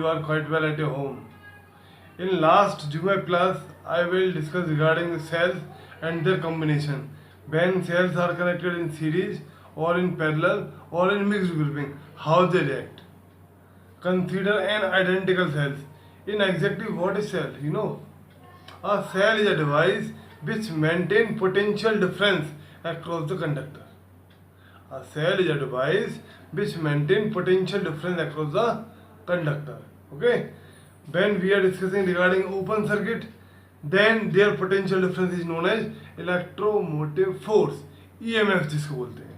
you are quite well at your home. In last July class, I will discuss regarding the cells and their combination. When cells are connected in series or in parallel or in mixed grouping, how they react. Consider an identical cells. In exactly what is cell? A cell is a device which maintain potential difference across the conductor. A cell is a device which maintain potential difference across the conductor. Okay. When we are discussing regarding open circuit, then their potential difference is known as electromotive force, EMF जिसको बोलते हैं.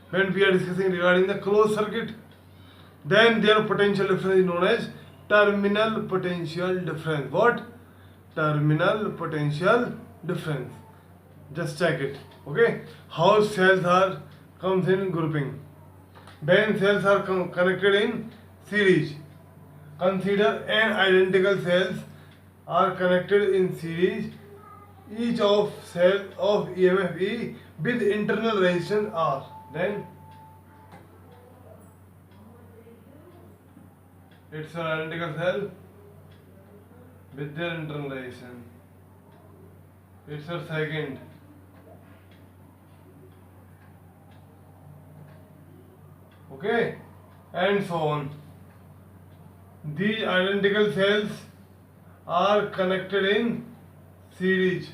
When we are discussing regarding the closed circuit, then their potential difference is known as terminal potential difference. What? Terminal potential difference. Just check it. Okay. How cells are comes in grouping. When cells are connected in series, consider an identical cells are connected in series, each of cell of EMF E with internal resistance R. Then it's an identical cell with their internal resistance. It's a second. Okay, and so on. These identical cells are connected in series.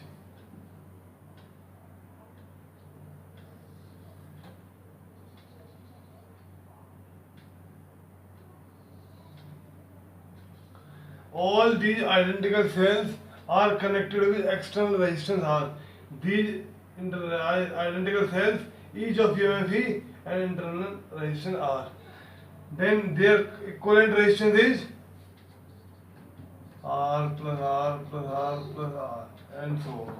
All these identical cells are connected with external resistance R. These identical cells, each of EMF E and internal resistance R. Then their equivalent resistance is R plus R plus R plus R and so on.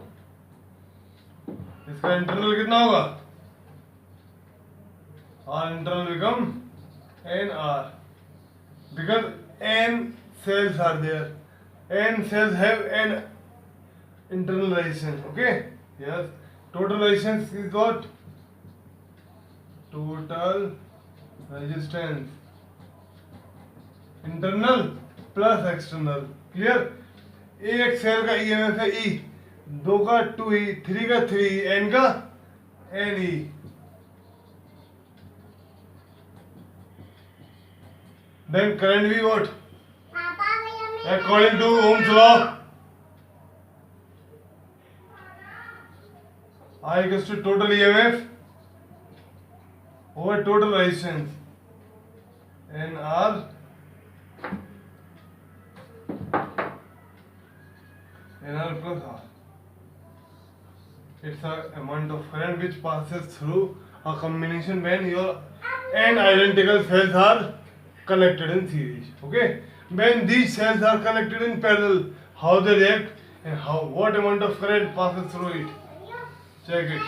इसका internal कितना होगा? R internal become N R because N cells are there. N cells have N internal resistance. Okay? Yes. Total resistance is what? Total resistance. Internal plus external. Clear? एक cell का EMF है ई, दो का 2E, 3 का 3E, N का NE. Then current will be what? According to Ohm's law, I equals to total EMF over total resistance, NR plus R. It's the amount of current which passes through a combination when your n identical cells are connected in series. Okay. When these cells are connected in parallel, how they react and what amount of current passes through it. Check it.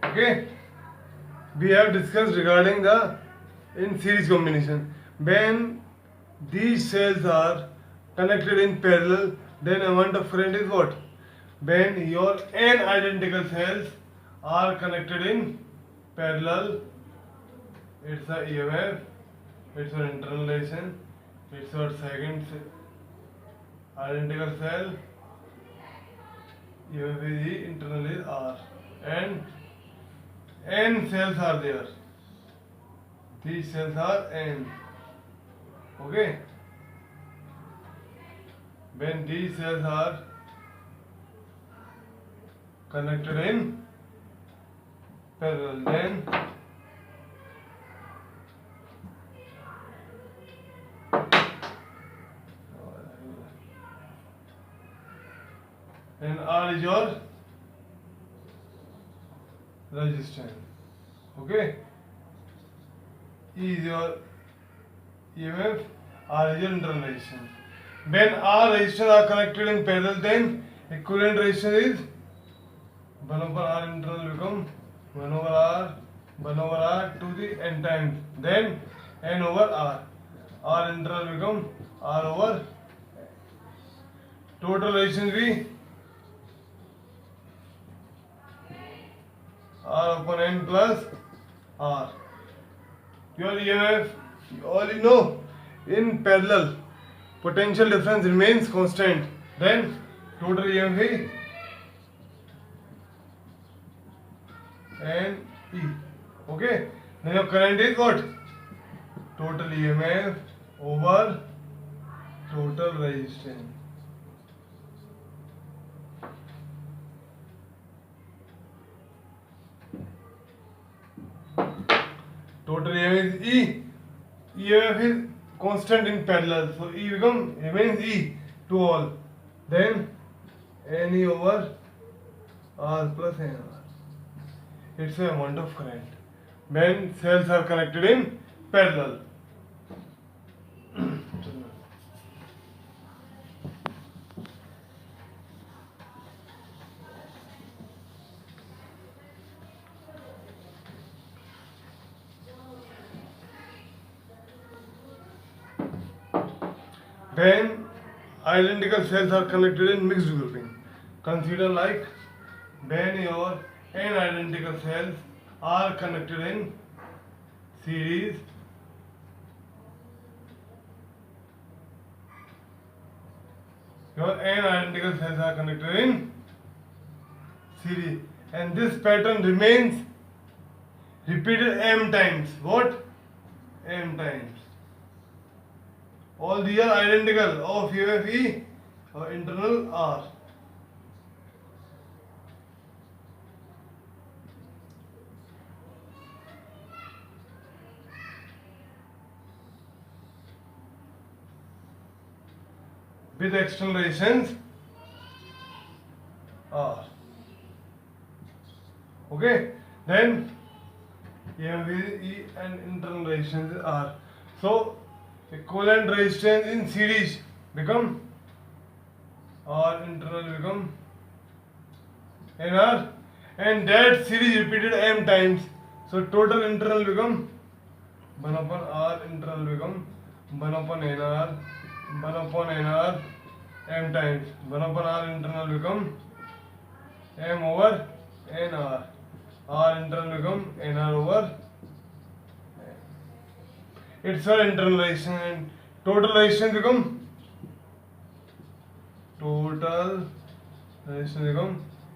Okay. We have discussed regarding the in series combination. When these cells are connected in parallel, then amount of current is what? When your n identical cells are connected in parallel, it's a EMF, it's an internal relation, it's your second identical cell, EMF is E, internal is R, and n cells are there. These cells are n. Okay. When these cells are connected in parallel, then and R is your resistance. Okay. E is your EMF, R is your internal resistance. When R resistors are connected in parallel, then equivalent resistance is 1 over R internal become 1 over R to the n times. Then n over R. R internal become R over total resistance भी R upon N plus R. Your EMF, all you know, in parallel, potential difference remains constant. Then total EMF and E. Okay. Then your current is what? Total EMF over total resistance. Total EMF is E. EMF is constant in parallel, so E remains E to all. Then NE over R plus NR. It's the amount of current when cells are connected in parallel. When identical cells are connected in mixed grouping, consider like when your n identical cells are connected in series your n identical cells are connected in series, and this pattern remains repeated m times. What? M times. All these are identical of UFE or internal R. With external resistance R. Okay, then EMV and internal resistance R. So equivalent resistance in series become R, internal become NR, and that series repeated m times. So total internal become 1 upon R, internal become 1 upon NR, 1 upon NR m times. 1 upon R internal become m over NR. R internal become NR over. It's our internal resistance, and total resistance become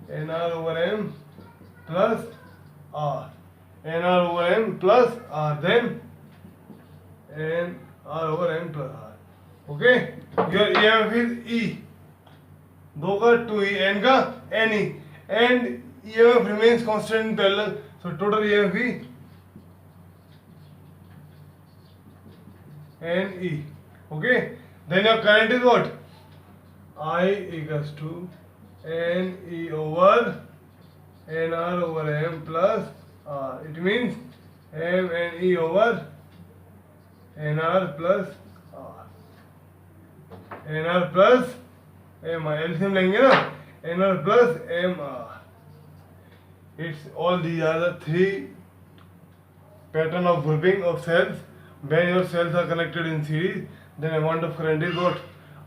NR over M plus R. NR over M plus R, then NR over M plus R. Okay, your EMF is E. दो का 2E, N का NE, and EMF remains constant in parallel. So total EMF is NE. Okay, then your current is what? I equals to NE over NR over M plus R. It means M and E over NR plus R. NR plus MR. LCM लेंगे ना? NR plus MR. It's all these are the three pattern of grouping of cells. When your cells are connected in series, then amount of current is what?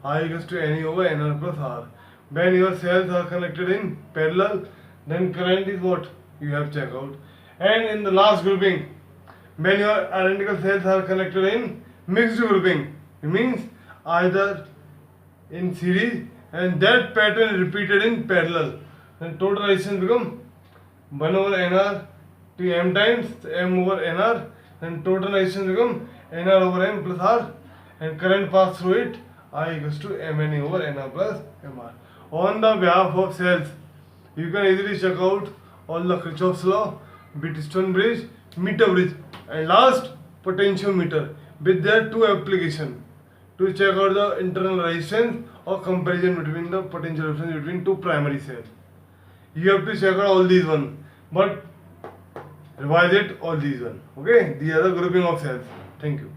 I equals to NE over NR plus R. When your cells are connected in parallel, then current is what? You have checked out. And in the last grouping, when your identical cells are connected in mixed grouping, it means either in series and that pattern is repeated in parallel, then total resistance become 1 over NR to M times M over NR, then total resistance become NR over M plus R, and current pass through it I equals to MNE over NR plus MR. On the behalf of cells, you can easily check out all the Kirchhoff's law, Wheatstone bridge, meter bridge, and last potentiometer with their two application to check out the internal resistance or comparison between the potential difference between two primary cells. You have to check out all these one, but revise it all these one. Okay, these are the grouping of cells. Thank you.